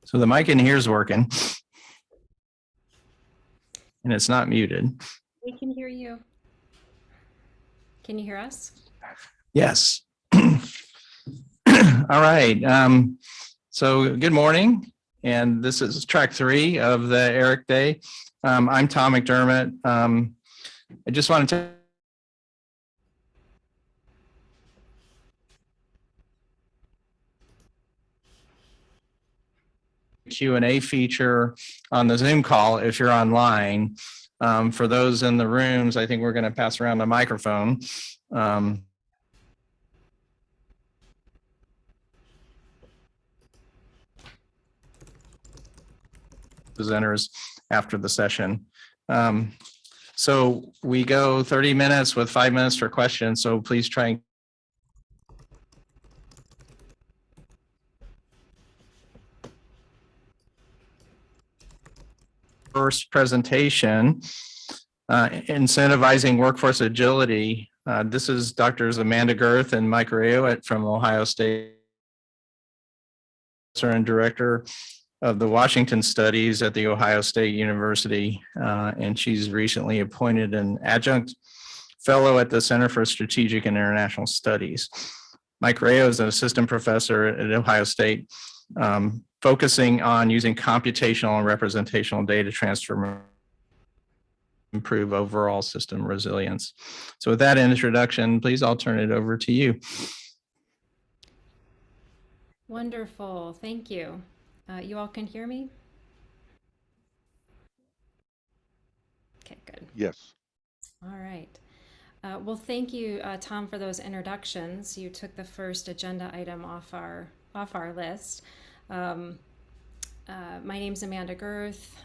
So the mic in here is working and it's not muted. We can hear you. Can you hear us? Yes. All right. So good morning. And this is track 3 of the AIRC Day. I'm Tom McDermott. I just wanted to Q&A feature on the Zoom call if you're online. For those in the rooms, I think we're going to pass around the microphone. Presenters after the session. So we go 30 minutes with 5 minutes for questions. So please try and first presentation, Incentivizing Workforce Agility. This is Drs. Amanda Girth and Mike Rayo from Ohio State and Director of the Washington Studies at the Ohio State University. And she's recently appointed an adjunct fellow at the Center for Strategic and International Studies. Mike Rayo is an assistant professor at Ohio State, focusing on using computational and representational data transfer improve overall system resilience. So with that introduction, please, I'll turn it over to you. Wonderful, thank you. You all can hear me? Okay, good. Yes. All right. Well, thank you, Tom, for those introductions. You took the first agenda item off our list. My name's Amanda Girth.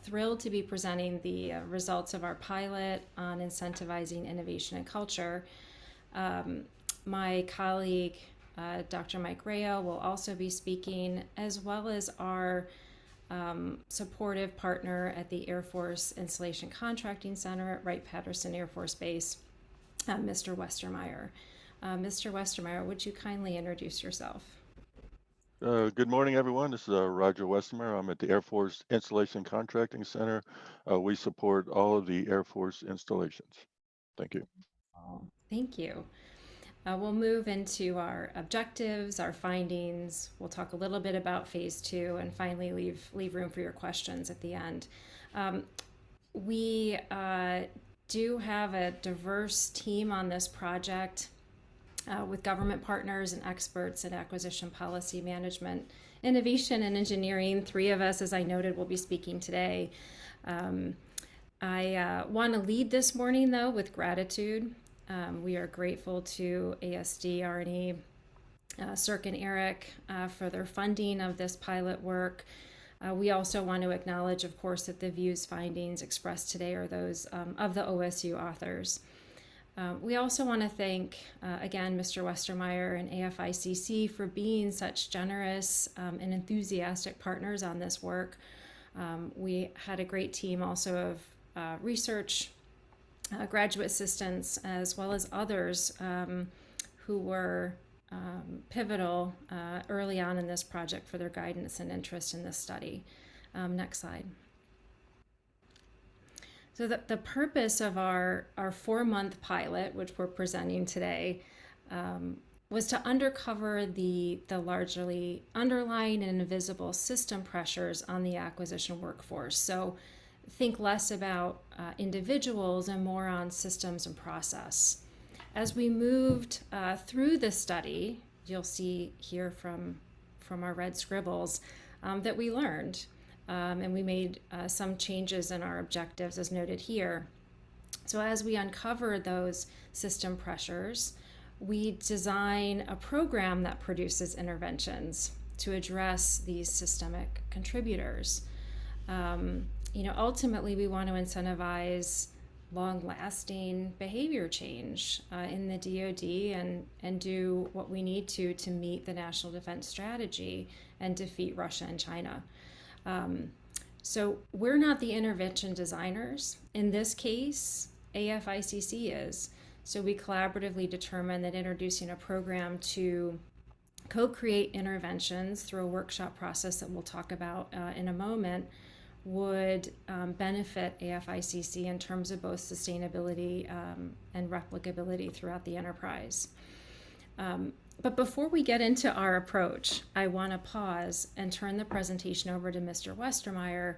Thrilled to be presenting the results of our pilot on incentivizing innovation and culture. My colleague, Dr. Mike Rayo, will also be speaking, as well as our supportive partner at the Air Force Installation Contracting Center at Wright-Patterson Air Force Base, Mr. Westermeyer. Mr. Westermeyer, would you kindly introduce yourself? Good morning, everyone. This is Roger Westermeyer. I'm at the Air Force Installation Contracting Center. We support all of the Air Force installations. Thank you. Thank you. We'll move into our objectives, our findings. We'll talk a little bit about phase 2 and finally leave room for your questions at the end. We do have a diverse team on this project with government partners and experts in acquisition policy management, innovation, and engineering. 3 of us, as I noted, will be speaking today. I want to lead this morning, though, with gratitude. We are grateful to ASD, R&E, CIRC, and AIRC for their funding of this pilot work. We also want to acknowledge, of course, that the views, findings expressed today are those of the OSU authors. We also want to thank, again, Mr. Westermeyer and AFICC for being such generous and enthusiastic partners on this work. We had a great team also of research, graduate assistants, as well as others who were pivotal early on in this project for their guidance and interest in this study. Next slide. So the purpose of our 4-month pilot, which we're presenting today, was to uncover the largely underlying and invisible system pressures on the acquisition workforce. So think less about individuals and more on systems and process. As we moved through the study, you'll see here from our red scribbles that we learned. And we made some changes in our objectives as noted here. So as we uncover those system pressures, we design a program that produces interventions to address these systemic contributors. Ultimately, we want to incentivize long-lasting behavior change in the DoD and do what we need to meet the National Defense Strategy and defeat Russia and China. So we're not the intervention designers. In this case, AFICC is. So we collaboratively determined that introducing a program to co-create interventions through a workshop process that we'll talk about in a moment would benefit AFICC in terms of both sustainability and replicability throughout the enterprise. But before we get into our approach, I want to pause and turn the presentation over to Mr. Westermeyer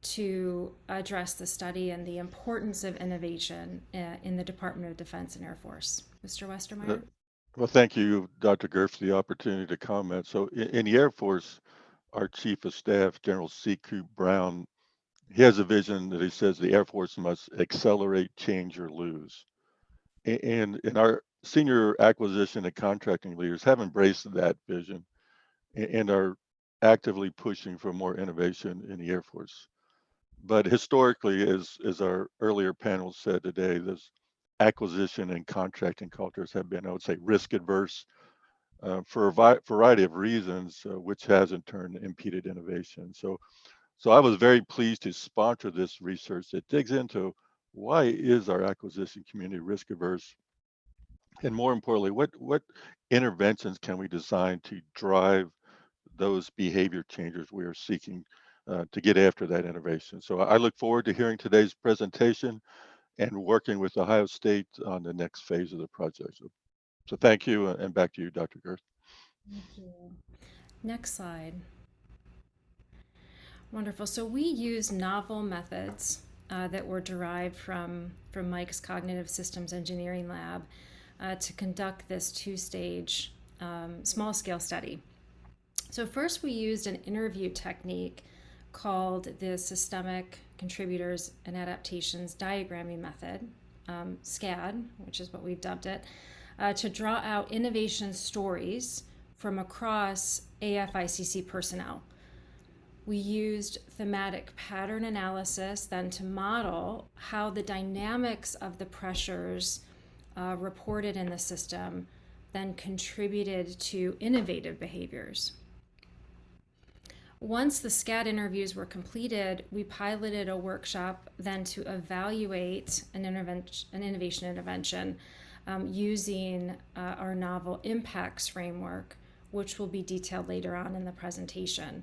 to address the study and the importance of innovation in the Department of Defense and Air Force. Mr. Westermeyer? Well, thank you, Dr. Girth, for the opportunity to comment. So in the Air Force, our Chief of Staff, General C.Q. Brown, he has a vision that he says the Air Force must accelerate, change, or lose. And our senior acquisition and contracting leaders have embraced that vision and are actively pushing for more innovation in the Air Force. But historically, as our earlier panel said today, this acquisition and contracting cultures have been, I would say, risk adverse for a variety of reasons, which has in turn impeded innovation. So I was very pleased to sponsor this research that digs into why is our acquisition community risk averse, and more importantly, what interventions can we design to drive those behavior changes we are seeking to get after that innovation. So I look forward to hearing today's presentation and working with Ohio State on the next phase of the project. So thank you, and back to you, Dr. Girth. Thank you. Next slide. Wonderful. So we use novel methods that were derived from Mike's Cognitive Systems Engineering Lab to conduct this two-stage small-scale study. So first we used an interview technique called the Systemic Contributors and Adaptations Diagramming Method, SCAD, which is what we've dubbed it, to draw out innovation stories from across AFICC personnel. We used thematic pattern analysis then to model how the dynamics of the pressures reported in the system then contributed to innovative behaviors. Once the SCAD interviews were completed, we piloted a workshop then to evaluate an innovation intervention using our novel impacts framework, which will be detailed later on in the presentation.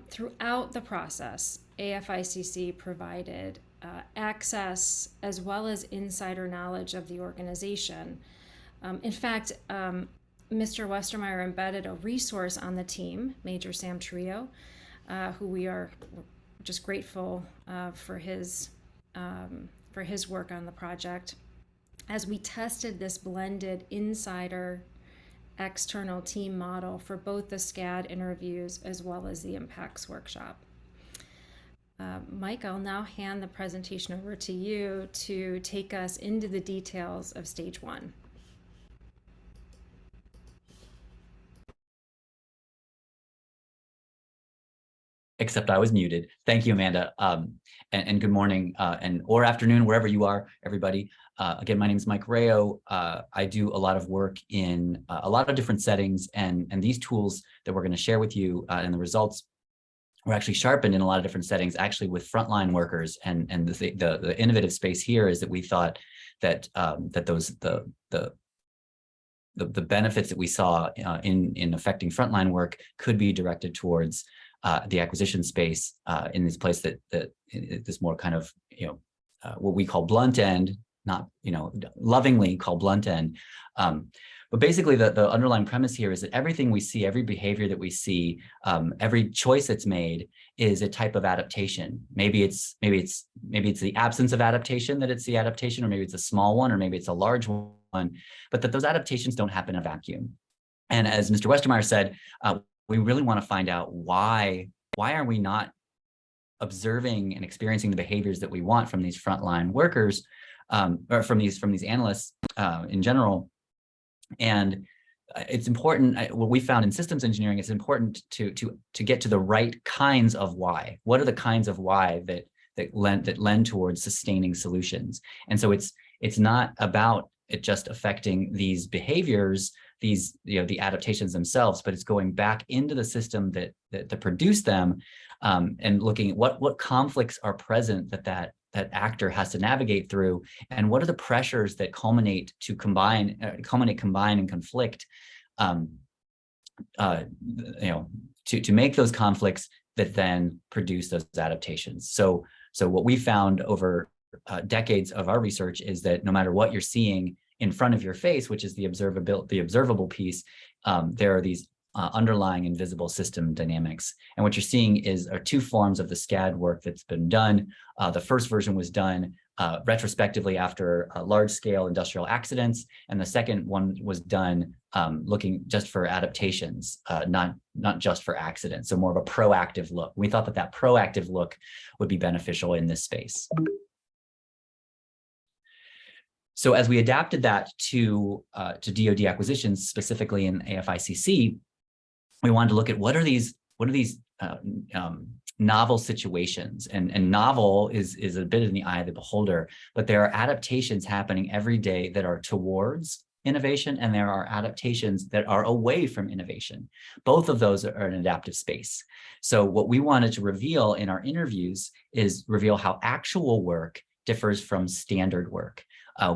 Throughout the process, AFICC provided access as well as insider knowledge of the organization. In fact, Mr. Westermeyer embedded a resource on the team, Major Sam Trio, who we are just grateful for his work on the project, as we tested this blended insider external team model for both the SCAD interviews as well as the impacts workshop. Mike, I'll now hand the presentation over to you to take us into the details of stage one. Except I was muted. Thank you, Amanda. And good morning or afternoon, wherever you are, everybody. Again, my name is Mike Rayo. I do a lot of work in a lot of different settings, and these tools that we're going to share with you and the results were actually sharpened in a lot of different settings, actually with frontline workers. And the innovative space here is that we thought that the benefits that we saw in affecting frontline work could be directed towards the acquisition space in this place that this more kind of what we call blunt end, not lovingly call blunt end. But basically, the underlying premise here is that everything we see, every behavior that we see, every choice that's made is a type of adaptation. Maybe it's the absence of adaptation that it's the adaptation, or maybe it's a small one, or maybe it's a large one. But that those adaptations don't happen in a vacuum. And as Mr. Westermeyer said, we really want to find out why are we not observing and experiencing the behaviors that we want from these frontline workers, or from these analysts in general. And it's important. What we found in systems engineering, it's important to get to the right kinds of why. What are the kinds of why that lend towards sustaining solutions? And so it's not about it just affecting these behaviors, the adaptations themselves, but it's going back into the system that produced them, and looking at what conflicts are present that actor has to navigate through, and what are the pressures that combine and conflict to make those conflicts that then produce those adaptations. So what we found over decades of our research is that no matter what you're seeing in front of your face, which is the observable piece, there are these underlying invisible system dynamics. And what you're seeing are two forms of the SCAD work that's been done. The first version was done retrospectively after large-scale industrial accidents, and the second one was done looking just for adaptations, not just for accidents, so more of a proactive look. We thought that proactive look would be beneficial in this space. So as we adapted that to DoD acquisitions, specifically in AFICC, we wanted to look at what are these novel situations, and novel is a bit in the eye of the beholder, but there are adaptations happening every day that are towards innovation, and there are adaptations that are away from innovation. Both of those are an adaptive space. So what we wanted to reveal in our interviews is reveal how actual work differs from standard work.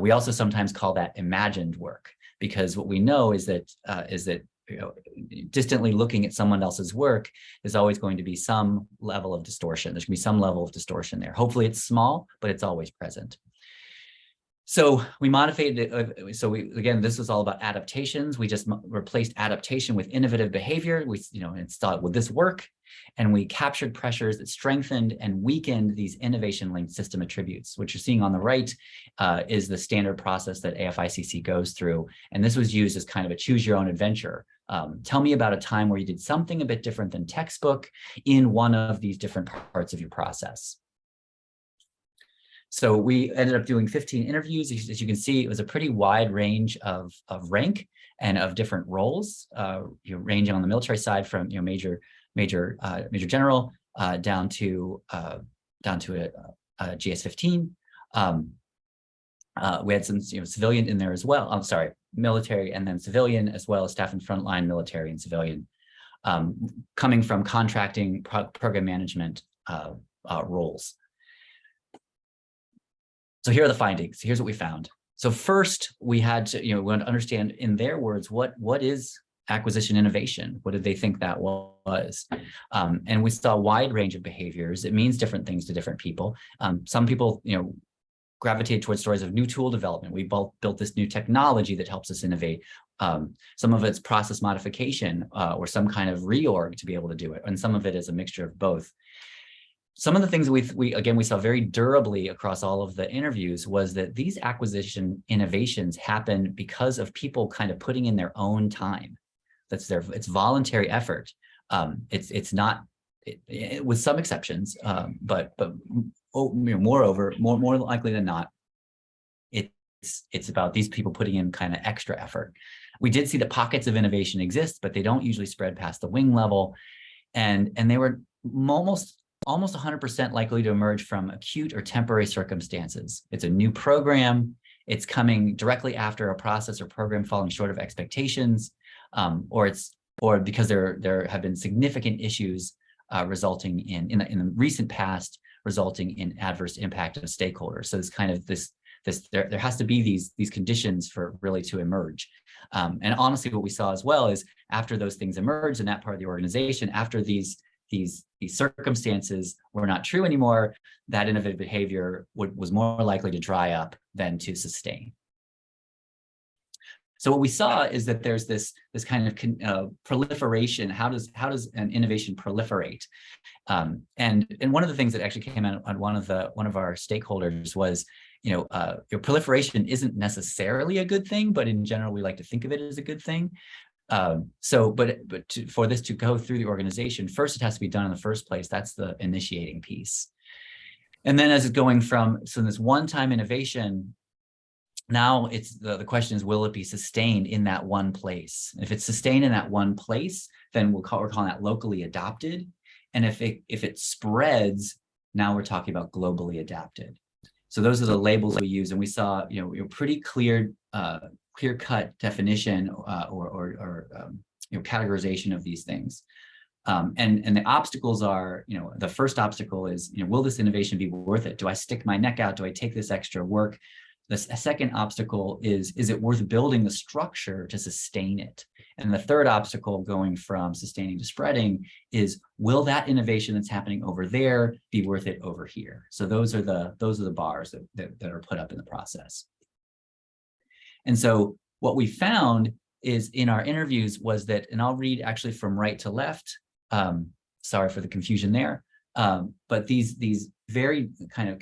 We also sometimes call that imagined work, because what we know is that distantly looking at someone else's work is always going to be some level of distortion. There's going to be some level of distortion there. Hopefully it's small, but it's always present. So we modified it. Again, this was all about adaptations. We just replaced adaptation with innovative behavior. We, and thought, would this work? And we captured pressures that strengthened and weakened these innovation-linked system attributes. What you're seeing on the right is the standard process that AFICC goes through. And this was used as kind of a choose your own adventure. Tell me about a time where you did something a bit different than textbook in one of these different parts of your process. So we ended up doing 15 interviews. As you can see, it was a pretty wide range of rank and of different roles, ranging on the military side from major general down to a GS-15. We had some civilian in there as well. I'm sorry, military and then civilian, as well as staff and frontline military and civilian, coming from contracting, program management roles. So here are the findings. Here's what we found. So first, we had to, we want to understand in their words, what is acquisition innovation? What did they think that was? And we saw a wide range of behaviors. It means different things to different people. Some people, gravitate towards stories of new tool development. We built this new technology that helps us innovate. Some of it's process modification or some kind of reorg to be able to do it. And some of it is a mixture of both. Some of the things we saw very durably across all of the interviews was that these acquisition innovations happen because of people kind of putting in their own time. It's voluntary effort. It's not, with some exceptions, but moreover, more likely than not, it's about these people putting in kind of extra effort. We did see that pockets of innovation exist, but they don't usually spread past the wing level, and they were almost 100% likely to emerge from acute or temporary circumstances. It's a new program. It's coming directly after a process or program falling short of expectations, or because there have been significant issues resulting in the recent past, resulting in adverse impact of stakeholders. So it's kind of there has to be these conditions for really to emerge. And honestly, what we saw as well is after those things emerged in that part of the organization, after these circumstances were not true anymore, that innovative behavior was more likely to dry up than to sustain. So what we saw is that there's this kind of proliferation. How does an innovation proliferate? And one of the things that actually came out on one of our stakeholders was, your proliferation isn't necessarily a good thing, but in general we like to think of it as a good thing. For this to go through the organization, first it has to be done in the first place. That's the initiating piece. And then as it's going from this one-time innovation, now it's the question is, will it be sustained in that one place? If it's sustained in that one place, then we're calling that locally adopted. And if it spreads, now we're talking about globally adapted. So those are the labels we use, and we saw pretty clear-cut definition or categorization of these things. And the obstacles are, the first obstacle is, will this innovation be worth it? Do I stick my neck out? Do I take this extra work? The second obstacle is it worth building the structure to sustain it? And the third obstacle going from sustaining to spreading is, will that innovation that's happening over there be worth it over here? So those are the bars that are put up in the process. And so what we found is in our interviews was that, and I'll read actually from right to left, sorry for the confusion there, but these very kind of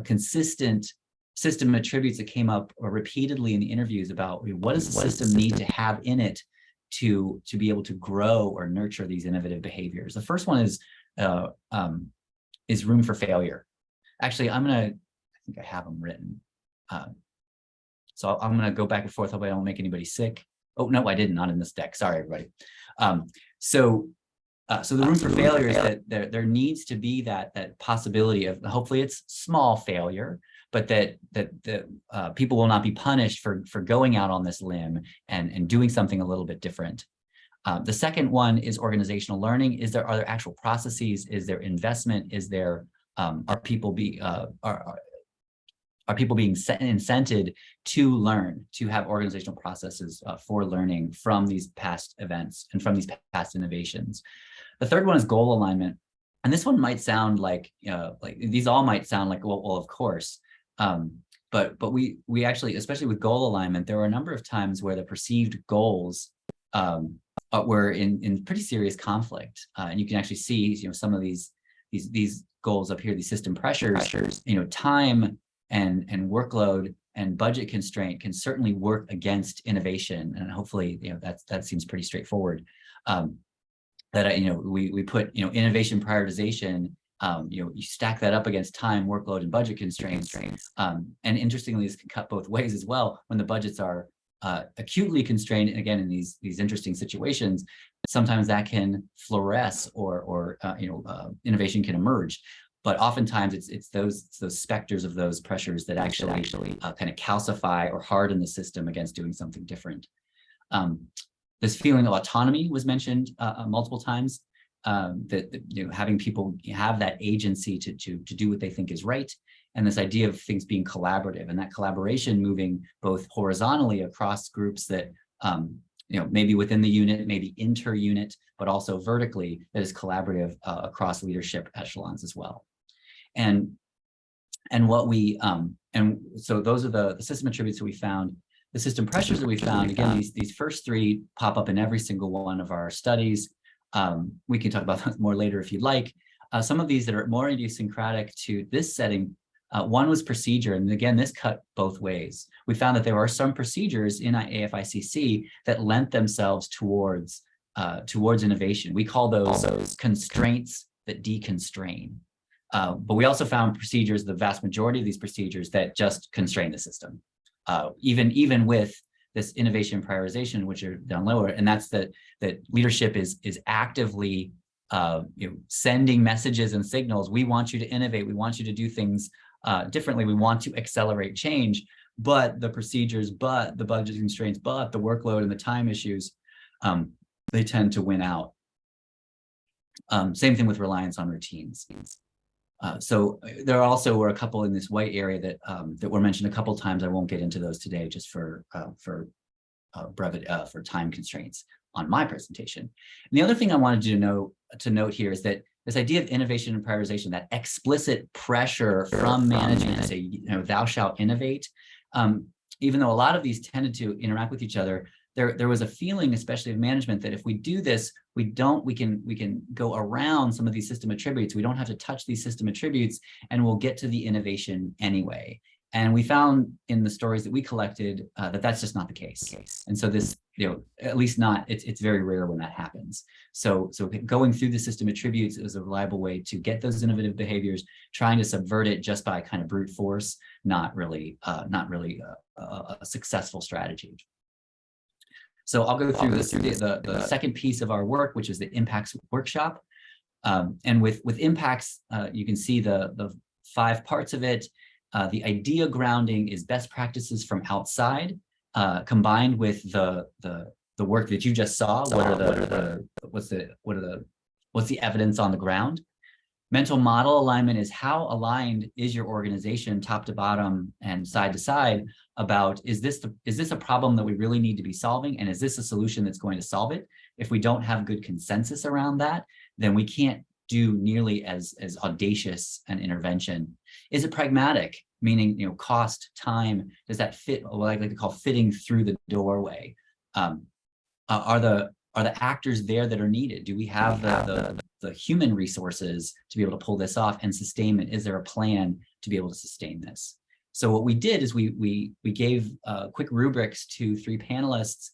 consistent system attributes that came up repeatedly in the interviews about what does the system need to have in it to be able to grow or nurture these innovative behaviors. The first one is room for failure. Actually, I think I have them written. So I'm going to go back and forth. Hope I don't make anybody sick. Oh, no, I didn't. Not in this deck. Sorry, everybody. So the room for failure is that there needs to be that possibility of, hopefully it's small failure, but that people will not be punished for going out on this limb and doing something a little bit different. The second one is organizational learning. Are there actual processes? Is there investment? Is there are people being incented to learn, to have organizational processes for learning from these past events and from these past innovations? The third one is goal alignment. And this one might sound like these all might sound like, well, of course. But we actually, especially with goal alignment, there were a number of times where the perceived goals were in pretty serious conflict. And you can actually see, some of these goals up here, these system pressures, time and workload and budget constraint can certainly work against innovation. And hopefully, that seems pretty straightforward. We put, innovation prioritization, you stack that up against time, workload, and budget constraints. And interestingly, this can cut both ways as well. When the budgets are acutely constrained, again, in these interesting situations, sometimes that can fluoresce or innovation can emerge. But oftentimes it's those specters of those pressures that actually kind of calcify or harden the system against doing something different. This feeling of autonomy was mentioned multiple times, that having people have that agency to do what they think is right, and this idea of things being collaborative, and that collaboration moving both horizontally across groups that maybe within the unit, maybe inter-unit, but also vertically that is collaborative across leadership echelons as well. And what we so those are the system attributes that we found. The system pressures that we found, again, these first three pop up in every single one of our studies. We can talk about that more later if you'd like. Some of these that are more idiosyncratic to this setting, one was procedure. And again, this cut both ways. We found that there are some procedures in AFICC that lent themselves towards innovation. We call those constraints that deconstrain. But we also found procedures, the vast majority of these procedures, that just constrain the system. Even with this innovation prioritization, which are down lower, and that's that leadership is actively sending messages and signals. We want you to innovate. We want you to do things differently. We want to accelerate change, but the procedures, but the budget constraints, but the workload and the time issues, they tend to win out. Same thing with reliance on routines. So there also were a couple in this white area that were mentioned a couple times. I won't get into those today, just for time constraints on my presentation. And the other thing I wanted you to note here is that this idea of innovation and prioritization, that explicit pressure from management to say, thou shalt innovate, even though a lot of these tended to interact with each other, there was a feeling, especially of management, that if we do this, we can go around some of these system attributes. We don't have to touch these system attributes, and we'll get to the innovation anyway. And we found in the stories that we collected that that's just not the case. And so this, at least not, it's very rare when that happens. So going through the system attributes is a reliable way to get those innovative behaviors. Trying to subvert it just by kind of brute force, not really a successful strategy. So I'll go through the second piece of our work, which is the impacts workshop. And with impacts, you can see the 5 parts of it. The idea grounding is best practices from outside, combined with the work that you just saw. What's the evidence on the ground? Mental model alignment is how aligned is your organization top to bottom and side to side about, is this a problem that we really need to be solving? And is this a solution that's going to solve it? If we don't have good consensus around that, then we can't do nearly as audacious an intervention. Is it pragmatic? Meaning, cost, time, does that fit what I like to call fitting through the doorway? Are the actors there that are needed? Do we have the human resources to be able to pull this off and sustain it? Is there a plan to be able to sustain this? So what we did is we gave quick rubrics to 3 panelists.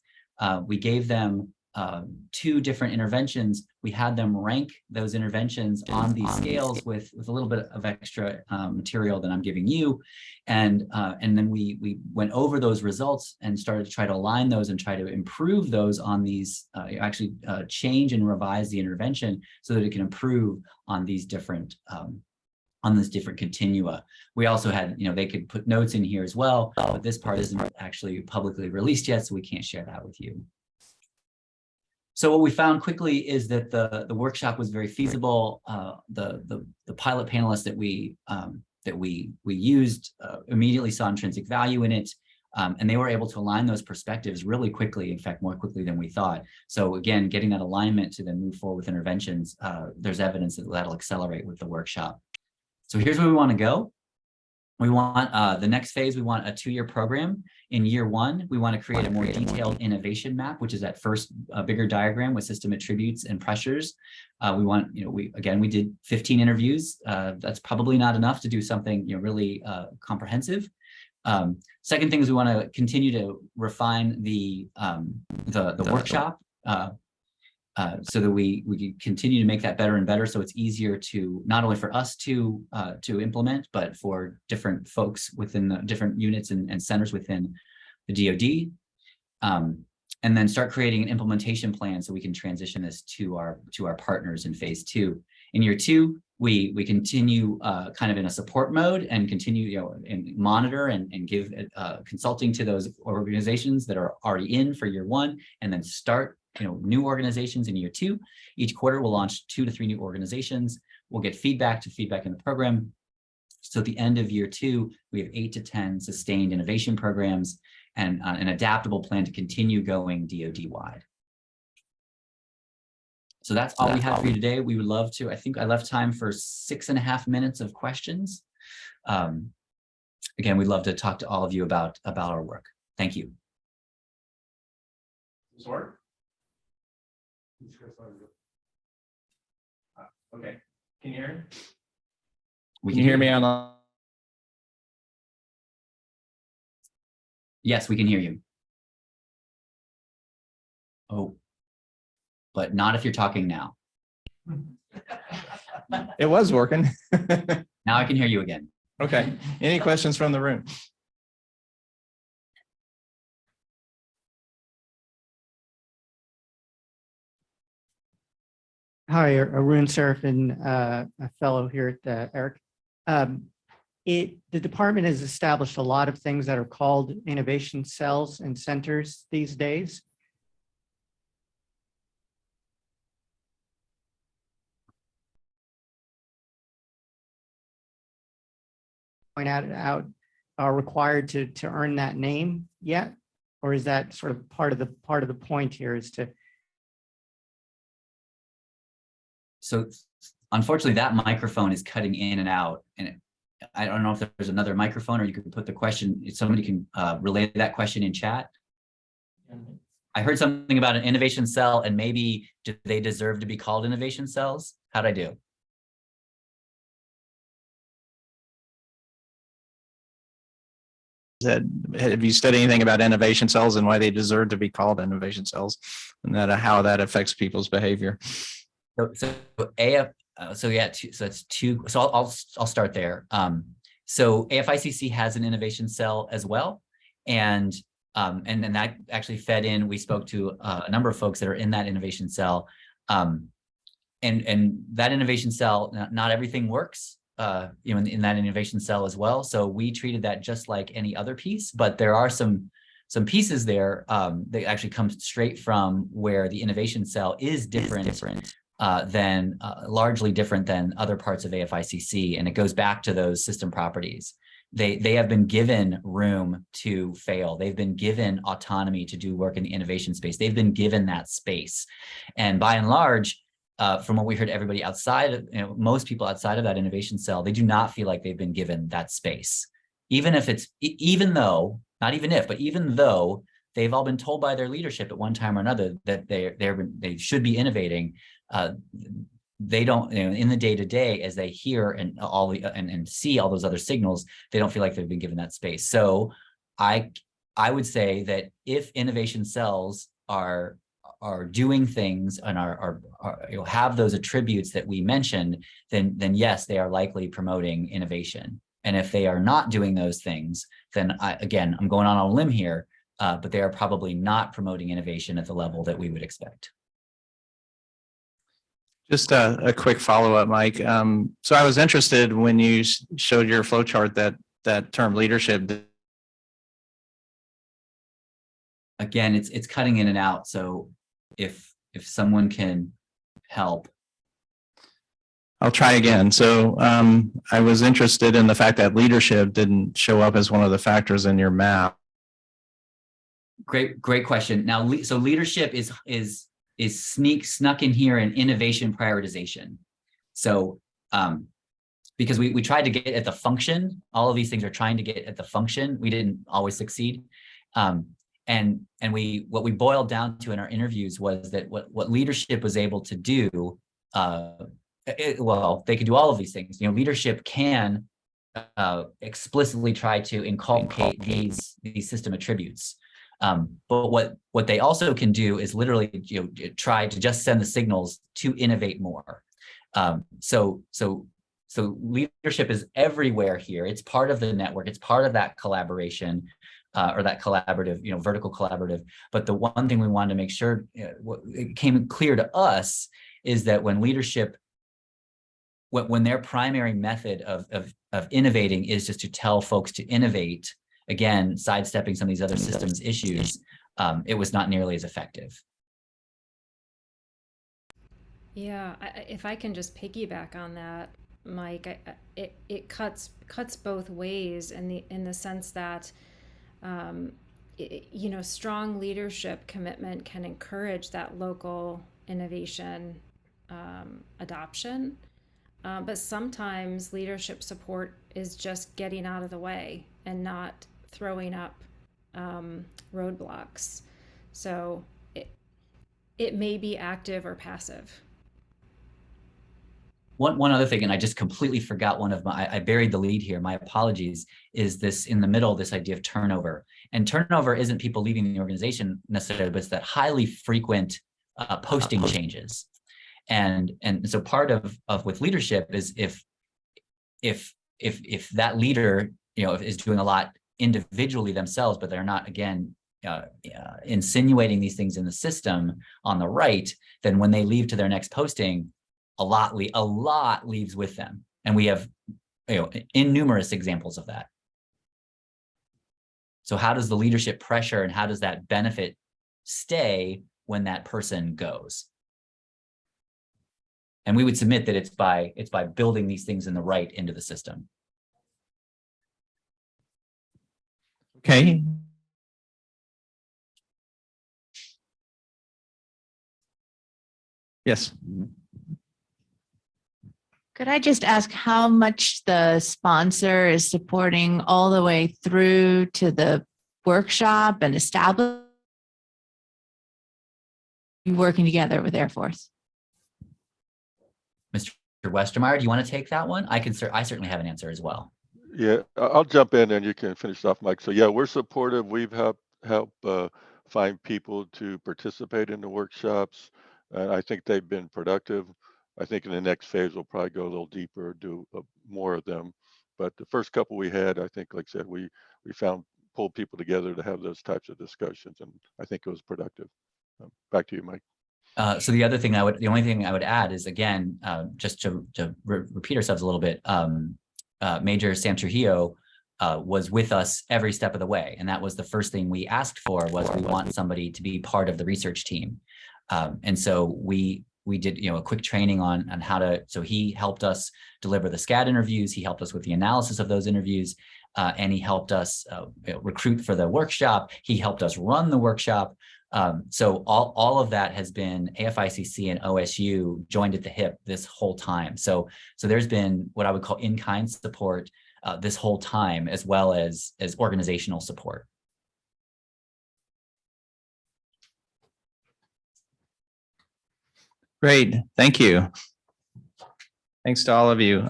We gave them 2 different interventions. We had them rank those interventions on these scales with a little bit of extra material that I'm giving you. And then we went over those results and started to try to align those and try to improve those on these, actually change and revise the intervention so that it can improve on these different continua. We also had, they could put notes in here as well, but this part isn't actually publicly released yet, so we can't share that with you. So what we found quickly is that the workshop was very feasible. The pilot panelists that we used immediately saw intrinsic value in it, and they were able to align those perspectives really quickly. In fact, more quickly than we thought. So again, getting that alignment to then move forward with interventions, there's evidence that that'll accelerate with the workshop. So here's where we want to go. We want the next phase, we want a 2-year program. In year 1, we want to create a more detailed innovation map, which is that first bigger diagram with system attributes and pressures. We want, we did 15 interviews. That's probably not enough to do something really comprehensive. Second thing is we want to continue to refine the workshop. So that we continue to make that better and better, so it's easier to not only for us to implement, but for different folks within the different units and centers within the DoD, and then start creating an implementation plan so we can transition this to our partners in phase 2. In year 2, we continue kind of in a support mode and continue and monitor and give consulting to those organizations that are already in for year 1, and then start new organizations in year 2. Each quarter we'll launch 2 to 3 new organizations. We'll get feedback in the program. So at the end of year 2, we have 8 to 10 sustained innovation programs and an adaptable plan to continue going DoD wide. So that's all we have for you today. We would love to, I think I left time for 6.5 minutes of questions. Again, we'd love to talk to all of you about our work. Thank you. Okay. Can you hear me? Can you hear me on? Yes, we can hear you. Oh, but not if you're talking now. It was working. Now I can hear you again. Okay. Any questions from the room? Hi, Arun Serafin, a fellow here at AIRC. The department has established a lot of things that are called innovation cells and centers these days. Point out are required to earn that name yet, or is that sort of part of the point here is to? So unfortunately, that microphone is cutting in and out, and I don't know if there's another microphone, or you can put the question, if somebody can relay that question in chat. I heard something about an innovation cell, and maybe do they deserve to be called innovation cells? How'd I do? Have you studied anything about innovation cells and why they deserve to be called innovation cells, and how that affects people's behavior? So that's 2. So I'll start there. So AFICC has an innovation cell as well, and then that actually fed in. We spoke to a number of folks that are in that innovation cell, and that innovation cell, not everything works. In that innovation cell as well. So we treated that just like any other piece, but there are some pieces there that actually come straight from where the innovation cell is different largely different than other parts of AFICC. And it goes back to those system properties. They have been given room to fail. They've been given autonomy to do work in the innovation space. They've been given that space. And by and large, from what we heard, everybody outside of, most people outside of that innovation cell, they do not feel like they've been given that space. Even though they've all been told by their leadership at one time or another that they should be innovating, they don't, in the day-to-day, as they hear and see all those other signals, they don't feel like they've been given that space. So I would say that if innovation cells are doing things and have those attributes that we mentioned, then yes, they are likely promoting innovation. And if they are not doing those things, then I'm going on a limb here, but they are probably not promoting innovation at the level that we would expect. Just a quick follow-up, Mike. So I was interested when you showed your flow chart that term leadership. Again, it's cutting in and out. So if someone can help. I'll try again. So I was interested in the fact that leadership didn't show up as one of the factors in your map. Great question. Now, so leadership is snuck in here in innovation prioritization. So because we tried to get at the function, all of these things are trying to get at the function. We didn't always succeed. And what we boiled down to in our interviews was that what leadership was able to do, they could do all of these things. Leadership can explicitly try to inculcate these system attributes. But what they also can do is literally try to just send the signals to innovate more. So leadership is everywhere here. It's part of the network. It's part of that collaboration or that collaborative, vertical collaborative. But the one thing we wanted to make sure it came clear to us is that when leadership, when their primary method of innovating is just to tell folks to innovate, again, sidestepping some of these other systems issues, it was not nearly as effective. Yeah, if I can just piggyback on that, Mike, it cuts both ways in the sense that strong leadership commitment can encourage that local innovation adoption, but sometimes leadership support is just getting out of the way and not throwing up roadblocks. So it may be active or passive. One other thing, and I just completely forgot I buried the lead here, my apologies, is this in the middle, this idea of turnover. And turnover isn't people leaving the organization necessarily, but it's that highly frequent posting changes. And so part of with leadership is if that leader, is doing a lot individually themselves, but they're not, again, insinuating these things in the system on the right, then when they leave to their next posting, a lot leaves with them. And we have, innumerous examples of that. So how does the leadership pressure and how does that benefit stay when that person goes? And we would submit that it's by building these things in the right into the system. Okay. Yes. Could I just ask how much the sponsor is supporting all the way through to the workshop and establish working together with Air Force? Mr. Westermeyer, do you want to take that one? I certainly have an answer as well. Yeah, I'll jump in and you can finish off, Mike. So yeah, we're supportive. We've helped find people to participate in the workshops. And I think they've been productive. I think in the next phase, we'll probably go a little deeper, do more of them. But the first couple we had, I think, like I said, we pulled people together to have those types of discussions. And I think it was productive. Back to you, Mike. So the only thing I would add is, again, just to repeat ourselves a little bit, Major Sam Trujillo was with us every step of the way. And that was the first thing we asked for, was we want somebody to be part of the research team. And so we we did, a quick training on how to, so he helped us deliver the SCAD interviews. He helped us with the analysis of those interviews. And he helped us recruit for the workshop. He helped us run the workshop. So all of that has been AFICC and OSU joined at the hip this whole time. So there's been what I would call in-kind support this whole time, as well as organizational support. Great, thank you. Thanks to all of you.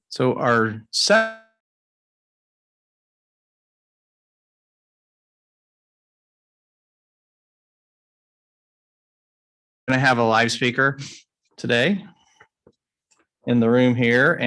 So our second going to have a live speaker today in the room here.